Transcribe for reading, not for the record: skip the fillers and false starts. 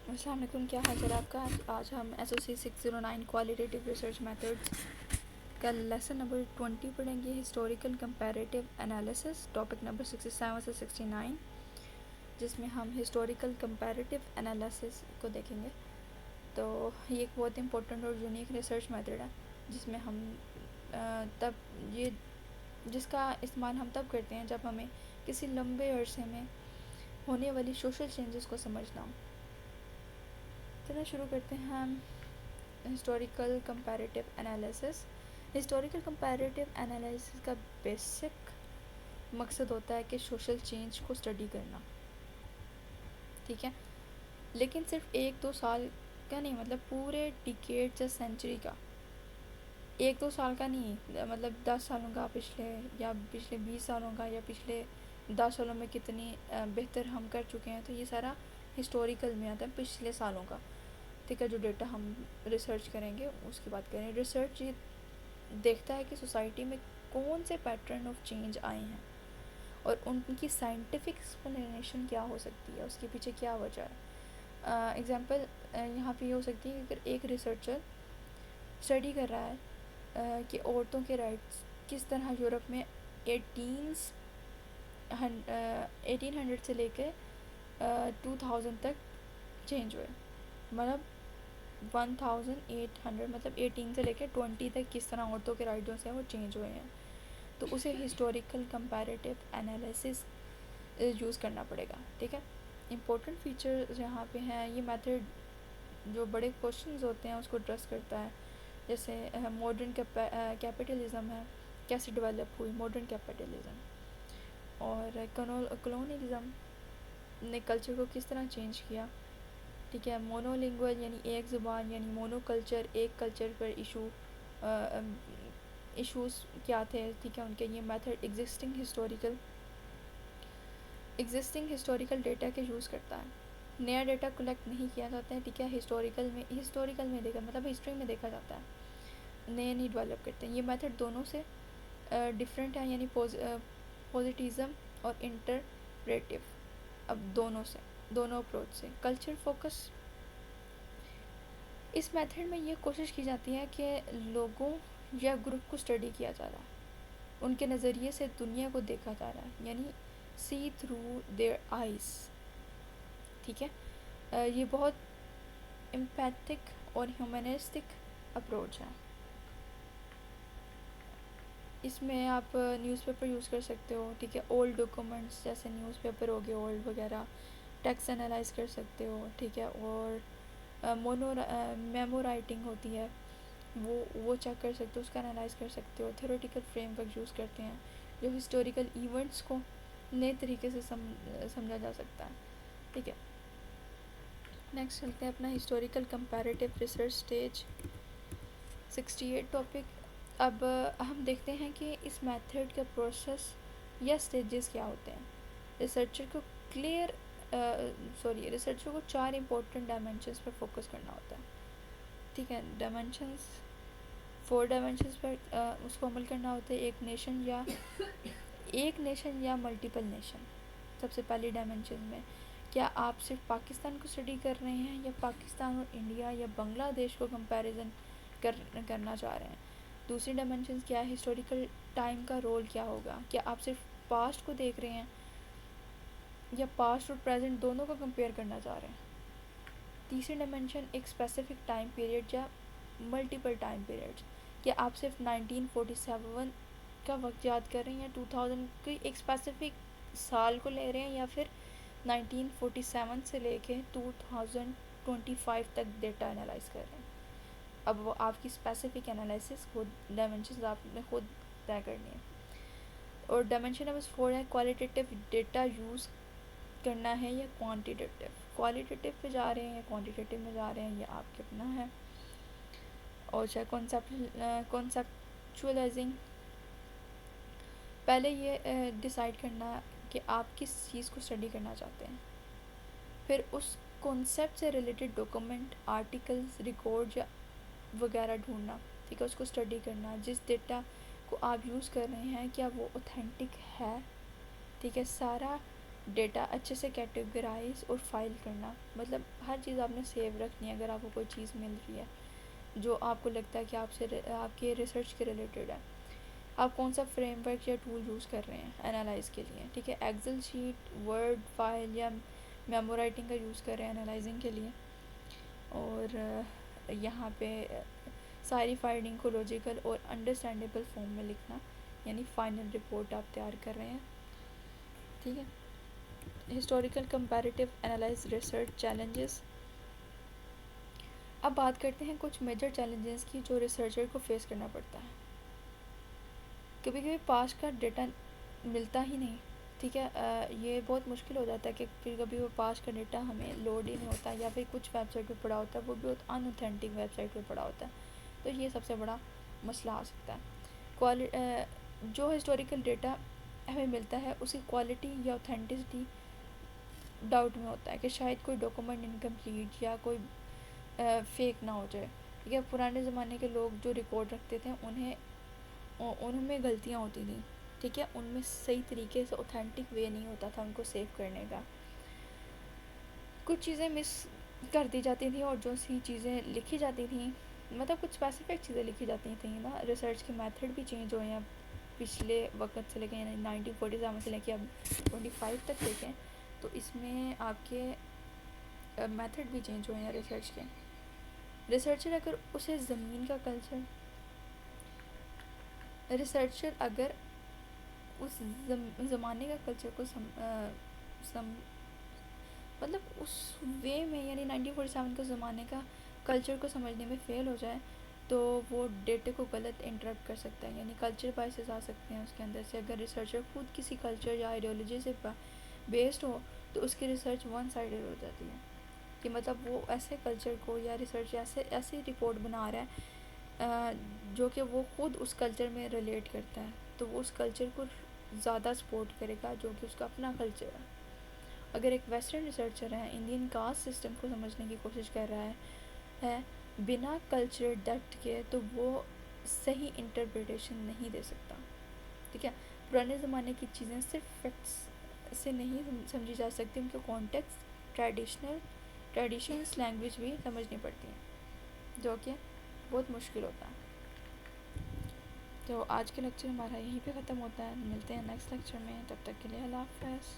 السلام علیکم، کیا حال چال آپ کا؟ آج ہم ایس او سی 609 کوالیٹیٹیو ریسرچ میتھڈز کا لیسن نمبر 20 پڑھیں گے، historical comparative analysis, topic number 67 سے 69، جس میں ہم ہسٹوریکل کمپیریٹیو انالیسس کو دیکھیں گے۔ تو یہ ایک بہت امپورٹنٹ اور یونیک ریسرچ میتھڈ ہے جس میں ہم جس کا استعمال ہم تب کرتے ہیں جب ہمیں کسی لمبے عرصے میں ہونے والی سوشل چینجز کو سمجھنا ہو۔ چلیں شروع کرتے ہیں ہم historical comparative analysis. Historical comparative analysis کا بیسک مقصد ہوتا ہے کہ سوشل چینج کو اسٹڈی کرنا، ٹھیک ہے، لیکن صرف 1-2 سال کا نہیں، مطلب پورے ڈیکیڈ یا سینچری کا، 1-2 سال کا نہیں، مطلب 10 سالوں کا، پچھلے 20 سالوں کا، یا پچھلے 10 سالوں میں کتنی بہتر ہم کر چکے ہیں، تو یہ سارا ہسٹوریکل میں آتا ہے، پچھلے سالوں کا، ٹھیک ہے۔ جو ڈیٹا ہم ریسرچ کریں گے اس کی بات کریں۔ ریسرچ یہ دیکھتا ہے کہ سوسائٹی میں کون سے پیٹرن آف چینج آئے ہیں اور ان کی سائنٹیفک ایکسپلینیشن کیا ہو سکتی ہے، اس کے پیچھے کیا وجہ ہے۔ ایگزامپل یہاں پہ یہ ہو سکتی ہے کہ اگر ایک ریسرچر اسٹڈی کر رہا ہے کہ عورتوں کے رائٹس کس طرح یورپ میں 1800 سے لے کے 2000 تک چینج ہوئے، مطلب 1800 مطلب 18 سے لے کے 20 تک کس طرح عورتوں کے رائٹ جو ہیں وہ چینج ہوئے ہیں، تو اسے ہسٹوریکل کمپیریٹیو انالیسس یوز کرنا پڑے گا، ٹھیک ہے۔ امپورٹنٹ فیچرز یہاں پہ ہیں، یہ میتھڈ جو بڑے کوشچنز ہوتے ہیں اس کو ایڈریس کرتا ہے، جیسے ماڈرن کیپٹلزم ہے، کیسے ڈیولپ ہوئی ماڈرن کیپٹلزم، اور کلونیلزم نے کلچر کو کس طرح چینج کیا، ٹھیک ہے۔ مونو لنگوئل یعنی ایک زبان، یعنی مونو کلچر، ایک کلچر پر ایشوز کیا تھے، ٹھیک ہے، ان کے۔ یہ میتھڈ ایگزسٹنگ ہسٹوریکل ڈیٹا کے یوز کرتا ہے، نیا ڈیٹا کلیکٹ نہیں کیا جاتا ہے، ٹھیک ہے۔ ہسٹوریکل میں دیکھا مطلب ہسٹری میں دیکھا جاتا ہے، نئے نہیں ڈیولپ کرتے ہیں۔ یہ میتھڈ دونوں سے ڈفرینٹ ہے، یعنی پوزیٹیزم اور انٹرپریٹیو، اب دونوں اپروچ سے۔ کلچر فوکس، اس میتھڈ میں یہ کوشش کی جاتی ہے کہ لوگوں یا گروپ کو اسٹڈی کیا جا رہا ہے، ان کے نظریے سے دنیا کو دیکھا جا رہا ہے، یعنی سی تھرو دیئر آئیز، ٹھیک ہے۔ یہ بہت امپیتھک اور ہیومنسٹک اپروچ ہے۔ اس میں آپ نیوز پیپر یوز کر سکتے ہو، ٹھیک ہے، اولڈ ڈاکومنٹس جیسے نیوز پیپر ہو گئے اولڈ وغیرہ، ٹیکسٹ انالائز کر سکتے ہو، ٹھیک ہے، اور میمو رائٹنگ ہوتی ہے وہ چیک کر سکتے ہو، اس کا انالائز کر سکتے ہو۔ تھیوریٹیکل فریم ورک یوز کرتے ہیں جو ہسٹوریکل ایونٹس کو نئے طریقے سے سمجھا جا سکتا ہے، ٹھیک ہے۔ نیکسٹ چلتے ہیں اپنا historical comparative research stage 68 topic. اب ہم دیکھتے ہیں کہ اس میتھڈ کا پروسیس یا سٹیجز کیا ہوتے ہیں۔ ریسرچر کو 4 امپورٹنٹ ڈائمینشنز پر فوکس کرنا ہوتا ہے، ٹھیک ہے۔ 4 ڈائمینشنز پر اس کو عمل کرنا ہوتا ہے، ایک نیشن یا ملٹیپل نیشن۔ سب سے پہلی ڈائمینشن میں کیا آپ صرف پاکستان کو اسٹڈی کر رہے ہیں یا پاکستان اور انڈیا یا بنگلہ دیش کو کمپیریزن کرنا چاہ رہے ہیں۔ دوسری ڈائمینشن کیا ہے، ہسٹوریکل ٹائم کا رول کیا ہوگا، کیا آپ صرف پاسٹ کو دیکھ رہے ہیں یا پاسٹ اور پریزنٹ دونوں کو کمپیئر کرنا چاہ رہے ہیں۔ تیسری ڈائمینشن ایک اسپیسیفک ٹائم پیریڈ یا ملٹیپل ٹائم پیریڈ، کیا آپ صرف 1947 کا وقت یاد کر رہے ہیں یا 2000 کی ایک اسپیسیفک سال کو لے رہے ہیں، یا پھر 1947 سے لے کے 2025 تک ڈیٹا انالائز کر رہے ہیں۔ اب وہ آپ کی اسپیسیفک انالیسس خود ڈائمینشنز آپ نے خود طے کرنی ہے۔ اور ڈائمینشن نمبر 4 ہے کوالٹیٹیو ڈیٹا یوز کرنا ہے یا کوانٹیٹیو، کوالٹیٹیو پہ جا رہے ہیں یا کوانٹیٹیو میں جا رہے ہیں، یہ آپ کے اپنا ہے۔ اور کانسیپچولائزنگ، پہلے یہ ڈیسائیڈ کرنا کہ آپ کس چیز کو اسٹڈی کرنا چاہتے ہیں، پھر اس کانسیپٹ سے ریلیٹڈ ڈاکومنٹ، آرٹیکلز، ریکارڈ یا وغیرہ ڈھونڈنا، ٹھیک ہے، اس کو اسٹڈی کرنا، جس ڈیٹا کو آپ یوز کر رہے ہیں کیا وہ اوتھینٹک ہے، ٹھیک ہے۔ سارا ڈیٹا اچھے سے کیٹیگرائز اور فائل کرنا، مطلب ہر چیز آپ نے سیو رکھنی ہے. اگر آپ کو کوئی چیز مل رہی ہے جو آپ کو لگتا ہے کہ آپ کے ریسرچ کے ریلیٹڈ ہے، آپ کون سا فریم ورک یا ٹول یوز کر رہے ہیں انالائز کے لیے. ٹھیک ہے، ایکسل شیٹ، ورڈ فائل یا میمو رائٹنگ کا یوز کر رہے ہیں انالائزنگ کے لیے. اور یہاں پہ ساری فائنڈنگ کو لاجیکل اور انڈرسٹینڈیبل فارم میں لکھنا، یعنی فائنل رپورٹ آپ تیار کر رہے ہیں. ٹھیک ہے. Historical comparative analyse research challenges. اب بات کرتے ہیں کچھ میجر چیلنجز کی جو ریسرچر کو فیس کرنا پڑتا ہے. کبھی کبھی پاسٹ کا ڈیٹا ملتا ہی نہیں. ٹھیک ہے، یہ بہت مشکل ہو جاتا ہے کہ پھر کبھی وہ پاسٹ کا ڈیٹا ہمیں لوڈ ہی نہیں ہوتا، یا پھر کچھ ویب سائٹ پہ پڑا ہوتا ہے وہ بھی بہت ان اوتھینٹک ویب سائٹ پہ پڑا ہوتا ہے. تو یہ سب سے بڑا مسئلہ آ سکتا ہے. جو ہسٹوریکل ڈیٹا ہمیں ملتا ہے اس کی کوالٹی یا اوتھینٹسٹی ڈاؤٹ میں ہوتا ہے کہ شاید کوئی ڈاکومنٹ انکمپلیٹ یا کوئی فیک نہ ہو جائے. ٹھیک ہے، پرانے زمانے کے لوگ جو ریکارڈ رکھتے تھے ان میں غلطیاں ہوتی تھیں. ٹھیک ہے، ان میں صحیح طریقے سے اوتھینٹک وے نہیں ہوتا تھا ان کو سیو کرنے کا. کچھ چیزیں مس کر دی جاتی تھیں، اور جو سی چیزیں لکھی جاتی تھیں، مطلب کچھ اسپیسیفک چیزیں لکھی جاتی تھیں نا. ریسرچ کے میتھڈ بھی چینج ہوئے ہیں پچھلے وقت سے لے کے، یعنی 1947 سے لے کے اب 25 تک دیکھیں تو اس میں آپ کے میتھڈ بھی چینج ہوئے ہیں ریسرچ کے. ریسرچر اگر اسے زمین کا کلچر ریسرچر اگر اس زمانے کا کلچر کو مطلب اس وے میں، یعنی 1947 کے زمانے کا کلچر کو سمجھنے میں فیل ہو جائے تو وہ ڈیٹے کو غلط انٹرپٹ کر سکتا ہے، یعنی کلچر بائسز آ سکتے ہیں اس کے اندر سے. اگر ریسرچر خود کسی کلچر یا آئیڈیالوجی سے بیسڈ ہو تو اس کی ریسرچ ون سائڈڈ ہو جاتی ہے، کہ مطلب وہ ایسے کلچر کو یا ریسرچ ایسی رپورٹ بنا رہا ہے جو کہ وہ خود اس کلچر میں ریلیٹ کرتا ہے، تو وہ اس کلچر کو زیادہ سپورٹ کرے گا جو کہ اس کا اپنا کلچر ہے. اگر ایک ویسٹرن ریسرچر ہے انڈین کاسٹ سسٹم کو سمجھنے کی کوشش کر رہا ہے بنا کلچر ڈیپتھ کے، تو وہ صحیح انٹرپریٹیشن نہیں دے سکتا. ٹھیک ہے، پرانے زمانے کی چیزیں صرف فیکٹس سے نہیں سمجھی جا سکتی، ان کے کانٹیکسٹ، ٹریڈیشنس، لینگویج بھی سمجھنی پڑتی ہیں، جو کہ بہت مشکل ہوتا ہے. تو آج کا لیکچر ہمارا یہیں پہ ختم ہوتا ہے. ملتے ہیں نیکسٹ لیکچر میں، تب تک کے لیے اللہ حافظ.